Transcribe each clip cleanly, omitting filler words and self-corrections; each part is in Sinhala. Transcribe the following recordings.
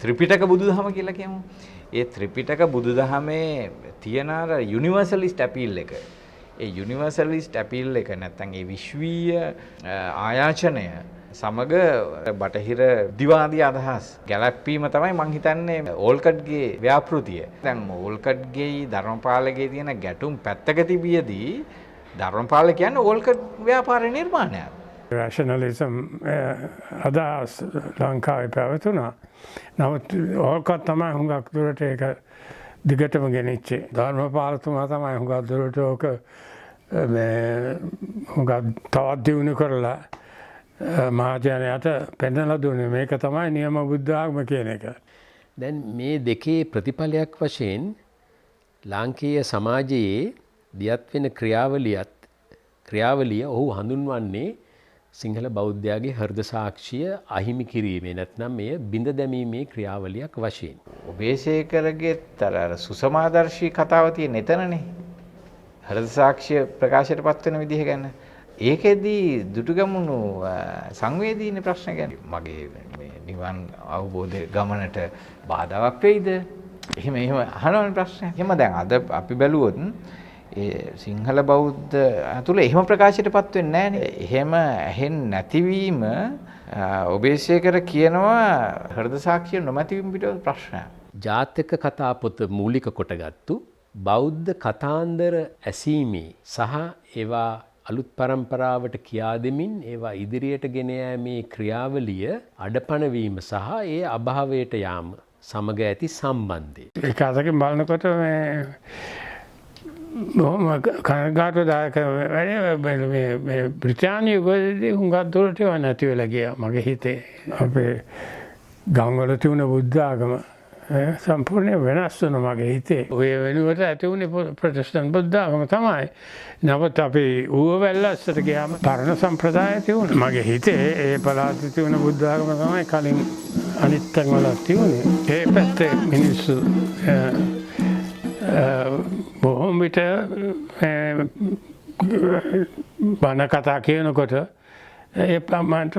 ත්‍රිපිටක බුදුදහම කියලා කියමු. ඒ ත්‍රිපිටක බුදුදහමේ තියෙන අර යුනිවර්සලිස්ට් අපීල් එක. ඒ යුනිවර්සලිස්ට් අපීල් එක නැත්නම් ඒ විශ්වීය ආයාචනය සමග බටහිර දිවාදී අදහස් ගැලැප්පීම තමයි මං හිතන්නේ ඕල්කට්ගේ ව්‍යාපෘතිය. දැන් ඕල්කට්ගේ ධර්මපාලගේ තියෙන ගැටුම් පැත්තක තිබියදී ධර්මපාල කියන්නේ ඕල්කට් ව්‍යාපාර නිර්මාණයක්. රැෂනලිසම් අදහස් ලංකාවේ පැවතුණා. නමුත් ඕල්කට් තමයි හුඟක් දුරට ඒක දිගටම ගෙනිච්චේ. ධර්මපාලතුමා තමයි හුඟක් දුරට ඕක හුඟක් තවත් දියුණු කරලා මහජනයාට පෙන්වලා දුන්නේ. මේක තමයි නියම බුද්ධ ආගම කියන එක. දැන් මේ දෙකේ ප්‍රතිඵලයක් වශයෙන් ලාංකීය සමාජයේ දියත් වෙන ක්‍රියාවලිය ඔහු හඳුන්වන්නේ සිංහල බෞද්ධයාගේ හෘද සාක්ෂිය අහිමි කිරීමේ නැත්නම් මෙය බිඳ දැමීමේ ක්‍රියාවලියක් වශයෙන්. ඔබේසේකරගේ අර සුසමාදර්ශී කතාව තියෙන එතනනේ. හෘද සාක්ෂිය ප්‍රකාශයට පත් වෙන විදිහ ගැන. ඒකෙදී දුටුගැමුණු සංවේදීන ප්‍රශ්න ගැන මගේ මේ නිවන් අවබෝධ ගමනට බාධාවක් වෙයිද? එහෙම අහනවනේ ප්‍රශ්න. එහෙම දැන් අද අපි බැලුවොත් ඒ සිංහල බෞද්ධ තුල එහෙම ප්‍රකාශයටපත් වෙන්නේ නැහනේ. එහෙම ඇහෙන්නේ නැතිවීම ඔබේසේකර කියනවා හෘද සාක්ෂිය නොමැතිවීම පිටව ප්‍රශ්නයක්. ජාතක කතා පොත මූලික කොටගත්තු බෞද්ධ කතාන්දර ඇසීමේ සහ ඒවා අලුත් පරම්පරාවට කියා දෙමින් ඒවා ඉදිරියට ගෙන යාමේ ක්‍රියාවලිය අඩපණ වීම සහ ඒ අභාවයට යාම සමග ඇති සම්බන්ධය. ඒක අතකින් බලනකොට මේ බොහොම කනගාටුදායක මේ බ්‍රිතාන්‍ය යුගයේදී හුඟක් දුරට ඒවා නැති වෙලා ගියා මගේ හිතේ. අපේ ගම්වල තිබුණ බුද්ධ ආගම සම්පූර්ණයෙන් වෙනස් වුණා මගේ හිතේ. ඔය වෙනුවට ඇති වුණේ ප්‍රොටෙස්ටන්ට් බුද්ධ ආගම තමයි. නමුත් අපි ඌවැල්ලස්සට ගියාම පරණ සම්ප්‍රදාය තිබුණා. මගේ හිතේ ඒ පළාතේ තිබුණ බුද්ධ ආගම තමයි කලින් අනිත් තැන්වල තිබුණේ. ඒ පැත්තේ මිනිස්සු බොහොම විට බණ කතා කියනකොට ඒ මට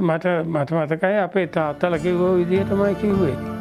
මතකයි අපේ තාත්තලා කිව්ව විදිහටමයි කිව්වේ.